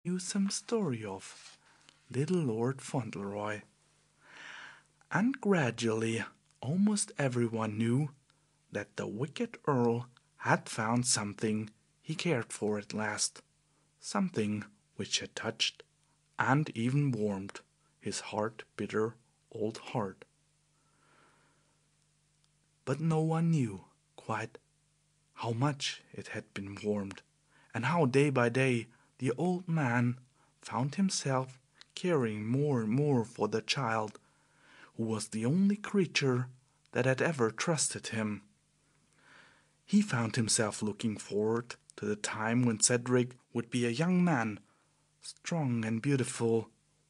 you some story of little Lord Fauntleroy. And gradually almost everyone knew that the wicked Earl had found something he cared for at last, something which had touched and even warmed his bitter old heart. But no one knew quite how much it had been warmed, and how day by day the old man found himself caring more and more for the child, who was the only creature that had ever trusted him. He found himself looking forward to the time when Cedric would be a young man, strong and beautiful,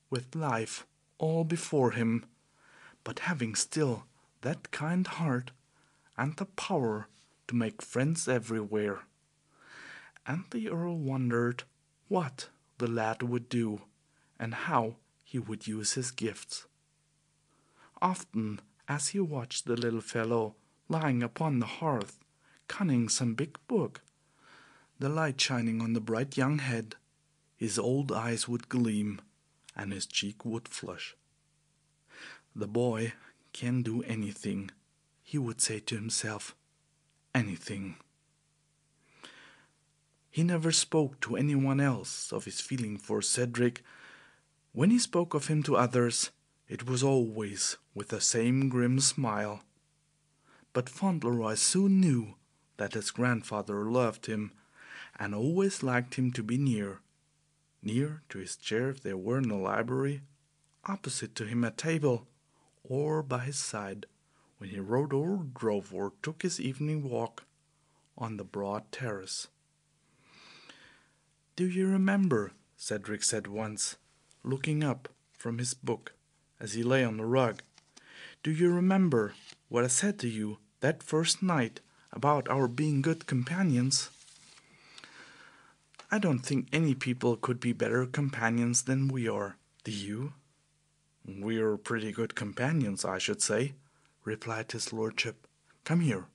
with life all before him, but having still that kind heart and the power to make friends everywhere. And the Earl wondered what the lad would do, and how he would use his gifts. Often, as he watched the little fellow lying upon the hearth, conning some big book, the light shining on the bright young head, his old eyes would gleam, and his cheek would flush. The boy can do anything, he would say to himself, anything. He never spoke to anyone else of his feeling for Cedric. When he spoke of him to others, it was always with the same grim smile. But Fauntleroy soon knew that his grandfather loved him, and always liked him to be near to his chair if they were in the library, opposite to him at table, or by his side when he rode or drove or took his evening walk on the broad terrace. "Do you remember," Cedric said once, looking up from his book as he lay on the rug, "do you remember what I said to you that first night about our being good companions? I don't think any people could be better companions than we are. Do you?" "We're pretty good companions, I should say," replied his lordship. "Come here."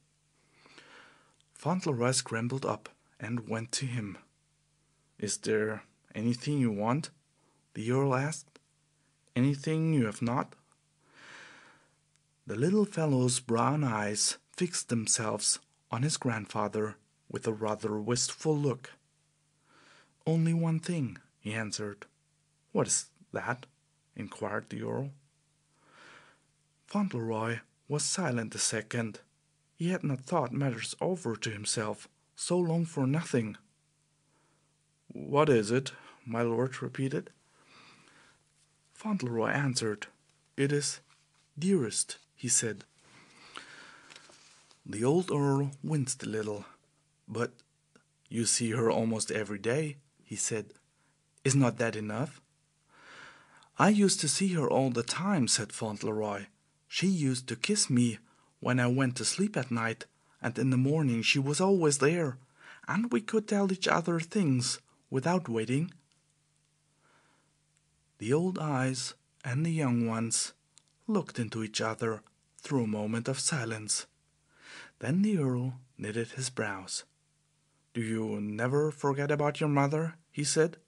Fauntleroy scrambled up and went to him. "Is there anything you want?" the Earl asked. "Anything you have not?" The little fellow's brown eyes fixed themselves on his grandfather with a rather wistful look. "Only one thing," he answered. "What is that?" inquired the Earl. Fauntleroy was silent a second. He had not thought matters over to himself so long for nothing. "What is it?" my lord repeated. Fauntleroy answered. "It is dearest," he said. The old Earl winced a little. "But you see her almost every day," he said. "Is not that enough?" "I used to see her all the time," said Fauntleroy. "She used to kiss me when I went to sleep at night, and in the morning she was always there, and we could tell each other things without waiting." The old eyes and the young ones looked into each other through a moment of silence. Then the Earl knitted his brows. "Do you never forget about your mother?" he said.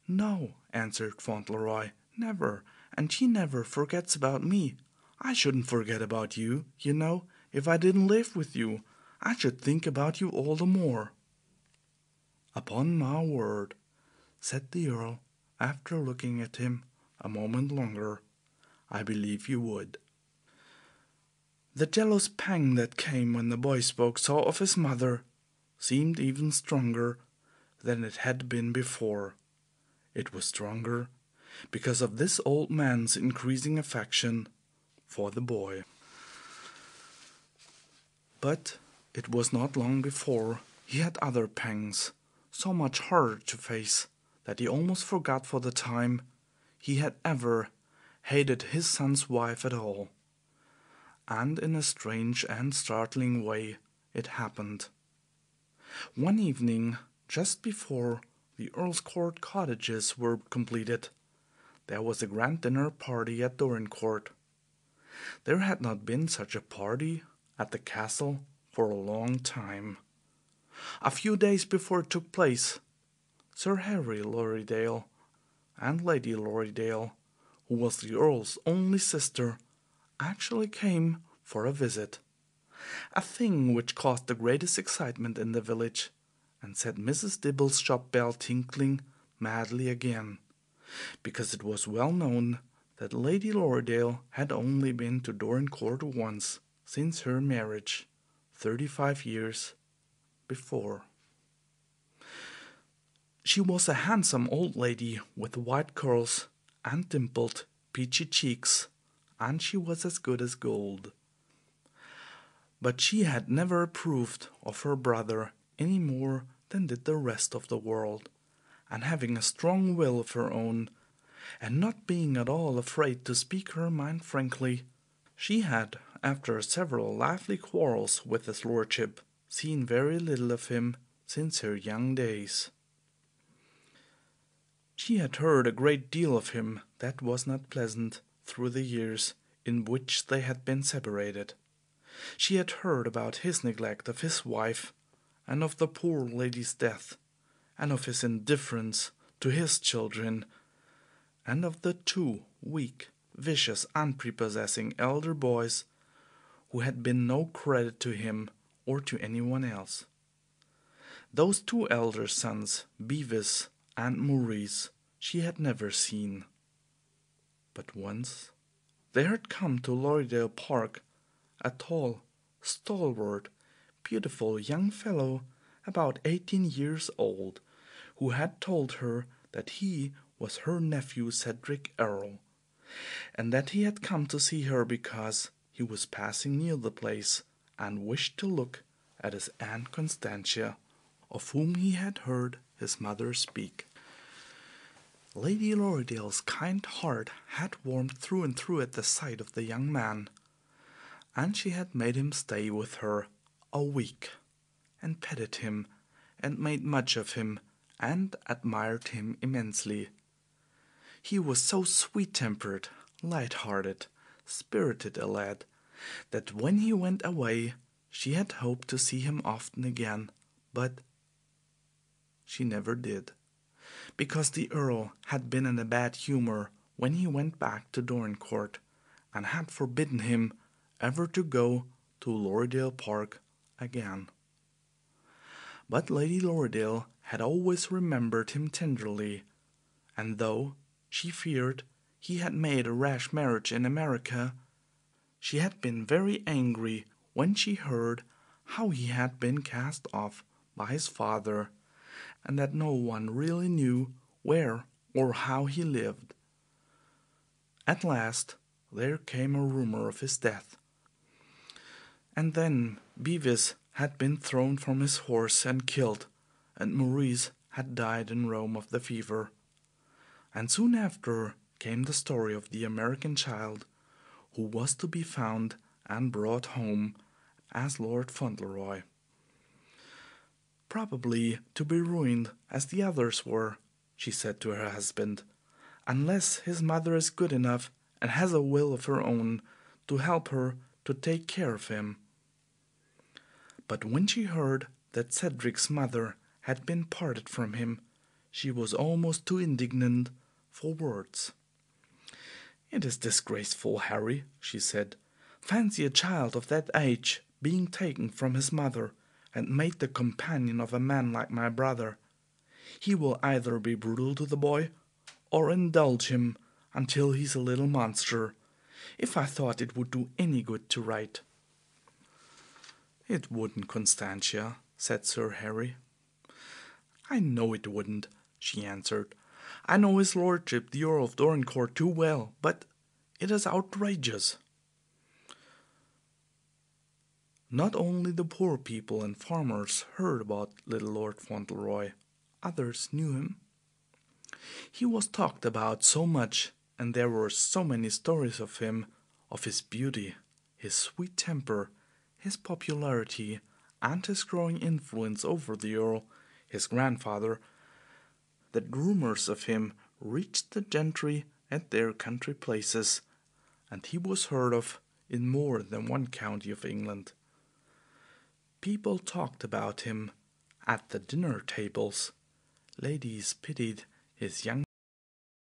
"No," answered Fauntleroy, "never, and she never forgets about me. I shouldn't forget about you, you know, if I didn't live with you. I should think about you all the more." "Upon my word," said the Earl, after looking at him a moment longer, "I believe you would." The jealous pang that came when the boy spoke so of his mother seemed even stronger than it had been before. It was stronger because of this old man's increasing affection for the boy. But it was not long before he had other pangs, so much harder to face that he almost forgot for the time he had ever hated his son's wife at all. And in a strange and startling way it happened. One evening, just before the Earl's Court cottages were completed, there was a grand dinner party at Dorincourt. There had not been such a party at the castle for a long time. A few days before it took place, Sir Harry Lorridaile and Lady Lorridaile, who was the Earl's only sister, actually came for a visit, a thing which caused the greatest excitement in the village, and set Mrs. Dibble's shop bell tinkling madly again, because it was well known that Lady Lorridaile had only been to Dorincourt once since her marriage, 35 years before. She was a handsome old lady with white curls and dimpled, peachy cheeks, and she was as good as gold. But she had never approved of her brother any more than did the rest of the world, and having a strong will of her own, and not being at all afraid to speak her mind frankly, she had, after several lively quarrels with his lordship, seen very little of him since her young days. She had heard a great deal of him that was not pleasant through the years in which they had been separated. She had heard about his neglect of his wife, and of the poor lady's death, and of his indifference to his children, and of the two weak, vicious, unprepossessing elder boys who had been no credit to him or to anyone else. Those two elder sons, Bevis and Maurice, she had never seen. But once there had come to Lorridaile Park a tall, stalwart, beautiful young fellow about 18 years old, who had told her that he was her nephew Cedric Earl, and that he had come to see her because he was passing near the place and wished to look at his Aunt Constantia, of whom he had heard his mother speak. Lady Lorridaile's kind heart had warmed through and through at the sight of the young man, and she had made him stay with her a week, and petted him, and made much of him, and admired him immensely. He was so sweet-tempered, light-hearted, spirited a lad, that when he went away she had hoped to see him often again, but she never did, because the Earl had been in a bad humor when he went back to Dorincourt, and had forbidden him ever to go to Lorridaile Park again. But Lady Lorridaile had always remembered him tenderly, and though she feared he had made a rash marriage in America, she had been very angry when she heard how he had been cast off by his father, and that no one really knew where or how he lived. At last there came a rumor of his death, and then Bevis had been thrown from his horse and killed, and Maurice had died in Rome of the fever. And soon after came the story of the American child, who was to be found and brought home as Lord Fauntleroy, probably to be ruined as the others were, she said to her husband, unless his mother is good enough and has a will of her own to help her to take care of him. But when she heard that Cedric's mother had been parted from him, she was almost too indignant for words. "It is disgraceful, Harry," she said. "Fancy a child of that age being taken from his mother and made the companion of a man like my brother. He will either be brutal to the boy, or indulge him until he's a little monster. If I thought it would do any good to write." "It wouldn't, Constantia," said Sir Harry. "I know it wouldn't," she answered. "I know his lordship, the Earl of Dorincourt, too well, but it is outrageous." Not only the poor people and farmers heard about little Lord Fauntleroy, others knew him. He was talked about so much, and there were so many stories of him, of his beauty, his sweet temper, his popularity, and his growing influence over the Earl, his grandfather, that rumors of him reached the gentry at their country places, and he was heard of in more than one county of England. People talked about him at the dinner tables, Ladies pitied his young